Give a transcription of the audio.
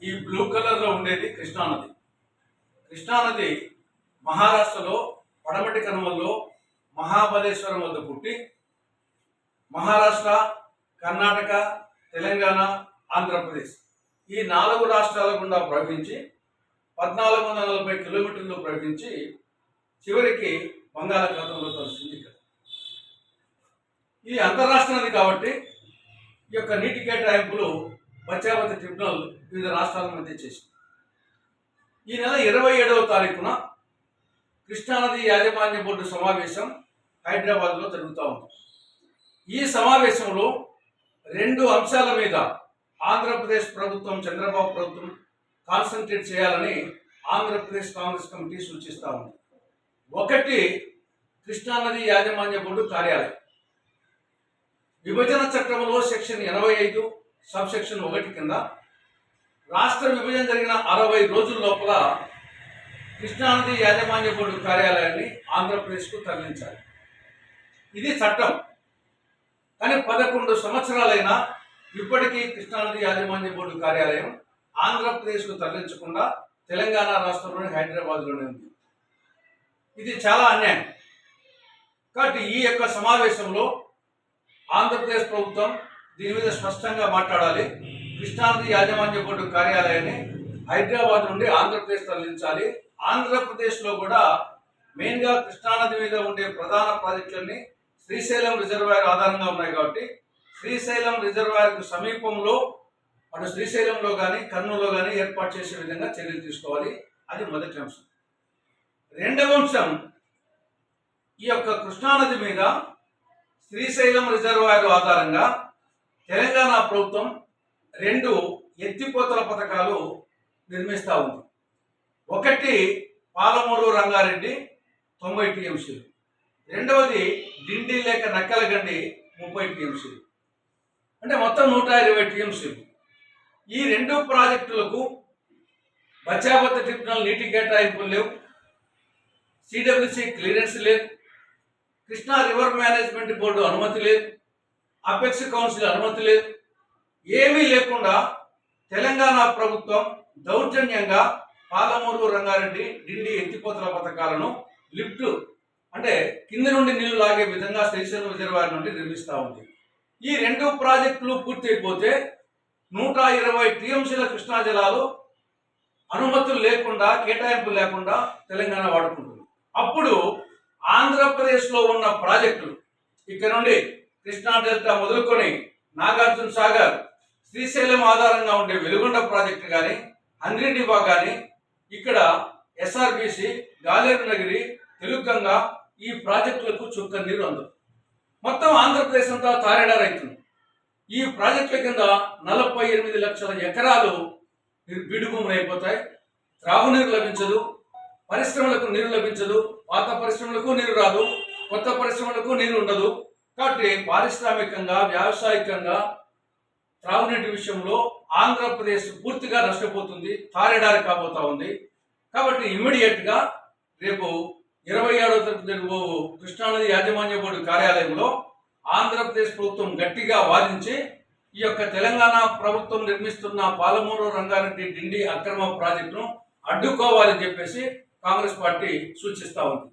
ఈ blue colour లో ఉండేది కృష్ణానది. కృష్ణానది మహారాష్ట్రలో పడమటి కనుమల్లో మహాబలేశ్వరం వద్ద పుట్టి మహారాష్ట్ర, కర్ణాటక, తెలంగాణ, ఆంధ్రప్రదేశ్ ఈ 4 రాష్ట్రాల గుండా ప్రవహించి 1440 కిలోమీటర్లు ప్రవహించి చివరికి బంగాళాఖాతంలో కలుస్తుంది. ఇది అంతర్రాష్ట్ర నది కాబట్టి ఈ యొక్క నీటి కేటాయింపులు బచావతి ట్రిబ్యునల్ వివిధ రాష్ట్రాల మధ్య చేసింది. ఈ నెల 27వ తారీఖున కృష్ణానది యాజమాన్య బోర్డు సమావేశం హైదరాబాద్లో జరుగుతూ ఉంది. ఈ సమావేశంలో 2 అంశాల మీద ఆంధ్రప్రదేశ్ ప్రభుత్వం, చంద్రబాబు ప్రభుత్వం కాన్సన్ట్రేట్ చేయాలని ఆంధ్రప్రదేశ్ కాంగ్రెస్ కమిటీ సూచిస్తూ ఉంది. ఒకటి, కృష్ణానది యాజమాన్య బోర్డు కార్యాలయం. విభజన చట్టంలో సెక్షన్ 85 సబ్ సెక్షన్ 1 కింద రాష్ట్ర విభజన జరిగిన 60 రోజుల లోపల కృష్ణానది యాజమాన్య బోర్డు కార్యాలయాన్ని ఆంధ్రప్రదేశ్కు తరలించాలి. ఇది చట్టం. కానీ 11 సంవత్సరాలైనా ఇప్పటికీ కృష్ణానది యాజమాన్య బోర్డు కార్యాలయం ఆంధ్రప్రదేశ్కు తరలించకుండా తెలంగాణ రాష్ట్రంలోని హైదరాబాద్లోనే ఉంది. ఇది చాలా అన్యాయం. కాబట్టి ఈ యొక్క సమావేశంలో ఆంధ్రప్రదేశ్ ప్రభుత్వం దీని మీద స్పష్టంగా మాట్లాడాలి. కృష్ణానది యాజమాన్య బోర్డు కార్యాలయాన్ని హైదరాబాద్ నుండి ఆంధ్రప్రదేశ్ తరలించాలి. ఆంధ్రప్రదేశ్లో కూడా మెయిన్గా కృష్ణానది మీద ఉండే ప్రధాన ప్రాజెక్టులన్నీ శ్రీశైలం రిజర్వాయర్ ఆధారంగా ఉన్నాయి కాబట్టి శ్రీశైలం రిజర్వాయర్కు సమీపంలో అటు శ్రీశైలంలో కానీ కర్నూలులో కానీ ఏర్పాటు చేసే విధంగా చర్యలు తీసుకోవాలి. అది మొదటి అంశం. రెండవ అంశం, ఈ యొక్క కృష్ణానది మీద శ్రీశైలం రిజర్వాయర్ ఆధారంగా తెలంగాణ ప్రభుత్వం 2 ఎత్తిపోతల పథకాలు నిర్మిస్తూ ఉంది. ఒకటి పాలమూరు రంగారెడ్డి 90 టీఎంసీలు, రెండవది డిండి లేక నక్కలగండి 30 టీఎంసీలు, అంటే మొత్తం 120 టీఎంసీలు. ఈ 2 ప్రాజెక్టులకు బచావతి ట్రిబ్యునల్ నీటి కేటాయింపులు లేవు, సిడబ్ల్యూసి క్లియరెన్స్ లేదు, కృష్ణా రివర్ మేనేజ్మెంట్ బోర్డు అనుమతి లేదు, అపెక్స్ కౌన్సిల్ అనుమతి లేదు. ఏమీ లేకుండా తెలంగాణ ప్రభుత్వం దౌర్జన్యంగా పాలమూరు రంగారెడ్డి డిండి ఎత్తిపోతల పథకాలను లిఫ్ట్ అంటే కింది నుండి నీళ్లు లాగే విధంగా శ్రీశైలం రిజర్వాయర్ నుండి నిర్మిస్తూ ఉంది. ఈ 2 ప్రాజెక్టులు పూర్తయిపోతే 120 టీఎంసీల కృష్ణా జలాలు అనుమతులు లేకుండా, కేటాయింపు లేకుండా తెలంగాణ వాడుకుంటుంది. అప్పుడు ఆంధ్రప్రదేశ్లో ఉన్న ప్రాజెక్టులు ఇక్కడ నుండి కృష్ణా డెల్టా మొదలుకొని నాగార్జున సాగర్, శ్రీశైలం ఆధారంగా ఉండే వెలుగొండ ప్రాజెక్టు కానీ, హంద్రీనివా కానీ, ఇక్కడ ఎస్ఆర్బిసి, గాలేరు నగిరి, తెలుగంగ ఈ ప్రాజెక్టులకు చుక్క నీరు అందదు. మొత్తం ఆంధ్రప్రదేశ్ అంతా తారేడారైతుంది. ఈ ప్రాజెక్టుల కింద 48 లక్షల ఎకరాలు బీడు భూములు అయిపోతాయి. త్రాగునీరు లభించదు, పరిశ్రమలకు నీరు లభించదు, పాత పరిశ్రమలకు నీరు రాదు, కొత్త పరిశ్రమలకు నీరు ఉండదు. కాబట్టి పారిశ్రామికంగా, వ్యావసాయికంగా త్రాగునీటి విషయంలో ఆంధ్రప్రదేశ్ పూర్తిగా నష్టపోతుంది, తారేడారి కాబోతా ఉంది. కాబట్టి ఇమ్మీడియట్గా రేపు 27వ తేదీ జరగబో కృష్ణానది యాజమాన్య బోర్డు కార్యాలయంలో ఆంధ్రప్రదేశ్ ప్రభుత్వం గట్టిగా వాదించి ఈ యొక్క తెలంగాణ ప్రభుత్వం నిర్మిస్తున్న పాలమూరు రంగారెడ్డి డిండి అక్రమ ప్రాజెక్టును అడ్డుకోవాలని చెప్పేసి కాంగ్రెస్ పార్టీ సూచిస్తూ ఉంది.